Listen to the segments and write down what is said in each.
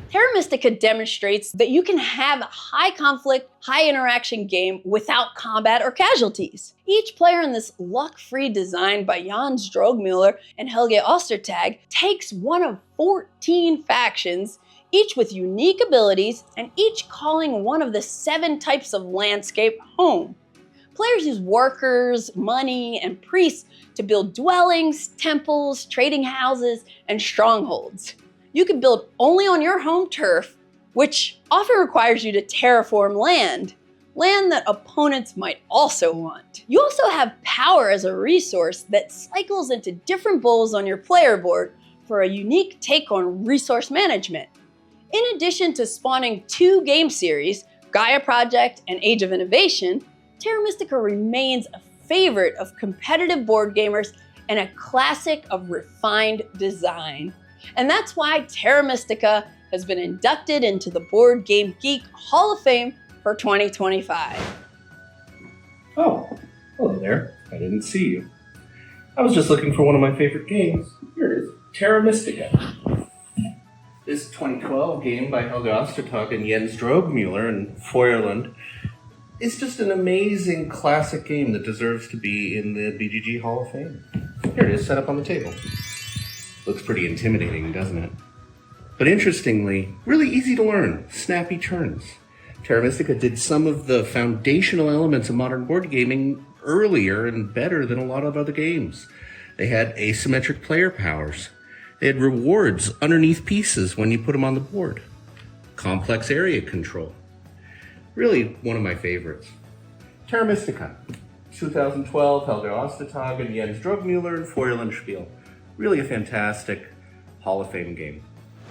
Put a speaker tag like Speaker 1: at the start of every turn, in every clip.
Speaker 1: Terra Mystica demonstrates that you can have a high conflict, high interaction game without combat or casualties. Each player in this luck-free design by Drögemüller and Helge Ostertag takes one of 14 factions, each with unique abilities and each calling one of the 7 types of landscape home. Players use workers, money, and priests to build dwellings, temples, trading houses, and strongholds. You can build only on your home turf, which often requires you to terraform land that opponents might also want. You also have power as a resource that cycles into different bowls on your player board for a unique take on resource management. In addition to spawning 2 game series, Gaia Project and Age of Innovation, Terra Mystica remains a favorite of competitive board gamers and a classic of refined design. And that's why Terra Mystica has been inducted into the BoardGameGeek Hall of Fame for 2025.
Speaker 2: Oh, hello there. I didn't see you. I was just looking for one of my favorite games. Here it is, Terra Mystica. This 2012 game by Helge Ostertag and Drögemüller in Feuerland is just an amazing classic game that deserves to be in the BGG Hall of Fame. Here it is, set up on the table. Looks pretty intimidating, doesn't it? But interestingly, really easy to learn, snappy turns. Terra Mystica did some of the foundational elements of modern board gaming earlier and better than a lot of other games. They had asymmetric player powers. They had rewards underneath pieces when you put them on the board. Complex area control. Really one of my favorites. Terra Mystica, 2012, Helge Ostertag and Drögemüller and Feuerland Spiel. Really a fantastic Hall of Fame game.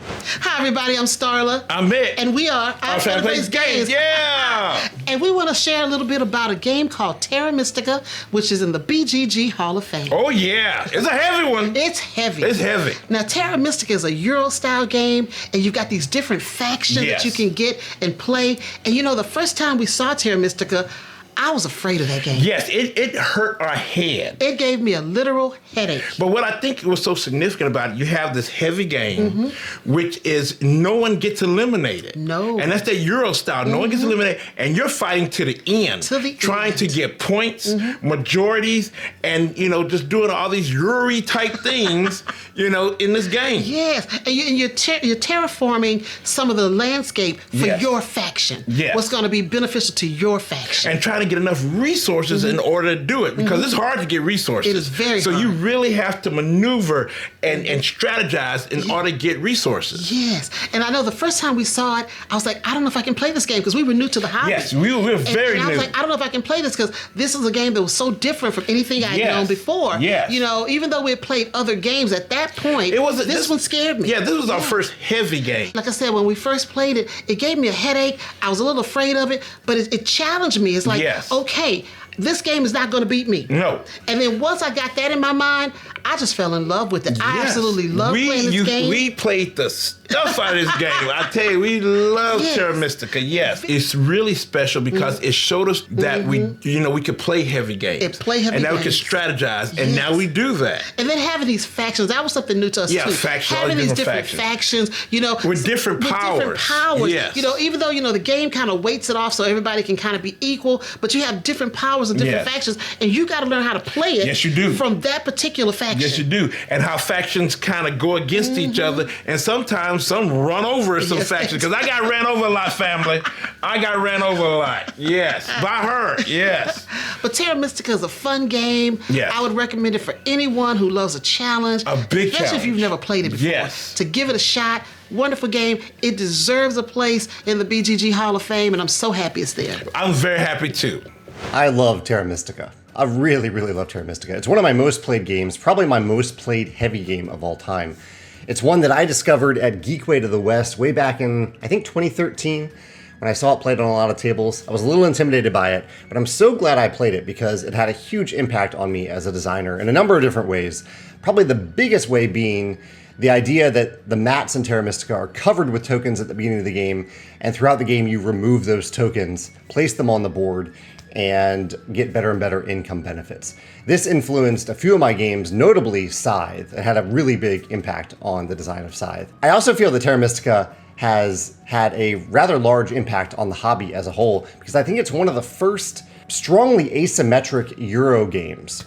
Speaker 3: Hi everybody, I'm Starla.
Speaker 4: I'm Mick.
Speaker 3: And we are
Speaker 4: Our Plays Games. Yeah!
Speaker 3: And we want to share a little bit about a game called Terra Mystica, which is in the BGG Hall of Fame.
Speaker 4: Oh yeah, it's a heavy one.
Speaker 3: It's heavy.
Speaker 4: It's heavy.
Speaker 3: Now Terra Mystica is a Euro-style game, and you've got these different factions that you can get and play. And you know, the first time we saw Terra Mystica, I was afraid of that game.
Speaker 4: Yes, it hurt our head.
Speaker 3: It gave me a literal headache.
Speaker 4: But what I think was so significant about it, you have this heavy game, which is no one gets eliminated.
Speaker 3: No.
Speaker 4: And that's that Euro style. No one gets eliminated, and you're fighting to the end. Trying to get points, majorities, and, you know, just doing all these Euro type things, you know, in this game.
Speaker 3: Yes, and you're terraforming some of the landscape for your faction.
Speaker 4: Yes.
Speaker 3: What's going to be beneficial to your faction.
Speaker 4: And trying to get enough resources in order to do it, because it's hard to get resources.
Speaker 3: It is very
Speaker 4: so
Speaker 3: hard.
Speaker 4: you really have to maneuver and strategize in order to get resources.
Speaker 3: Yes, and I know the first time we saw it, I was like, I don't know if I can play this game, because we were new to the hobby.
Speaker 4: Yes, we were very new.
Speaker 3: I was like, I don't know if I can play this, because this is a game that was so different from anything I had known before.
Speaker 4: Yes.
Speaker 3: You know, even though we had played other games at that point, this one scared me.
Speaker 4: Yeah, this was our first heavy game.
Speaker 3: Like I said, when we first played it, it gave me a headache. I was a little afraid of it, but it challenged me. It's like, okay, this game is not going to beat me.
Speaker 4: No.
Speaker 3: And then once I got that in my mind, I just fell in love with it. I absolutely love playing this game.
Speaker 4: We played the stuff out of this game. I tell you, we love Terra Mystica. Yes, it's really special because it showed us that we could play heavy games. And now we could strategize, and now we do that.
Speaker 3: And then having these factions, that was something new to us too.
Speaker 4: Factions.
Speaker 3: Having these different factions, you know.
Speaker 4: With different powers.
Speaker 3: Yes. You know, even though, you know, the game kind of weights it off so everybody can kind of be equal, but you have different powers and different factions, and you got to learn how to play it.
Speaker 4: Yes, you do.
Speaker 3: From that particular faction.
Speaker 4: Yes, you do. And how factions kind of go against each other, and sometimes some run over some factions. Because I got ran over a lot, family. I got ran over a lot. Yes. By her. Yes.
Speaker 3: But Terra Mystica is a fun game.
Speaker 4: Yes.
Speaker 3: I would recommend it for anyone who loves a challenge.
Speaker 4: A big challenge.
Speaker 3: Especially if you've never played it before.
Speaker 4: Yes.
Speaker 3: To give it a shot. Wonderful game. It deserves a place in the BGG Hall of Fame, and I'm so happy it's there.
Speaker 4: I'm very happy too.
Speaker 5: I love Terra Mystica. I really, really love Terra Mystica. It's one of my most played games, probably my most played heavy game of all time. It's one that I discovered at Geekway to the West way back in, I think, 2013. When I saw it played on a lot of tables, I was a little intimidated by it, but I'm so glad I played it because it had a huge impact on me as a designer in a number of different ways. Probably the biggest way being the idea that the mats in Terra Mystica are covered with tokens at the beginning of the game, and throughout the game you remove those tokens, place them on the board, and get better and better income benefits. This influenced a few of my games, notably Scythe. It had a really big impact on the design of Scythe. I also feel that Terra Mystica has had a rather large impact on the hobby as a whole, because I think it's one of the first strongly asymmetric Euro games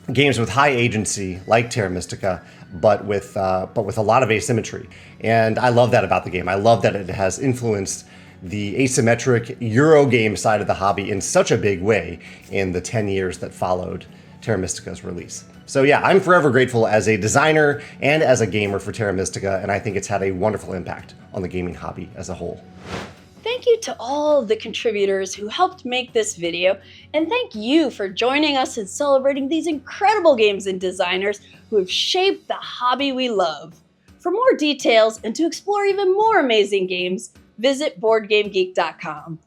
Speaker 5: with high agency like Terra Mystica, but with a lot of asymmetry. And I love that about the game. I love that it has influenced the asymmetric Euro game side of the hobby in such a big way in the 10 years that followed Terra Mystica's release. So yeah, I'm forever grateful as a designer and as a gamer for Terra Mystica, and I think it's had a wonderful impact on the gaming hobby as a whole.
Speaker 1: Thank you to all of the contributors who helped make this video, and thank you for joining us in celebrating these incredible games and designers who have shaped the hobby we love. For more details and to explore even more amazing games, visit BoardGameGeek.com.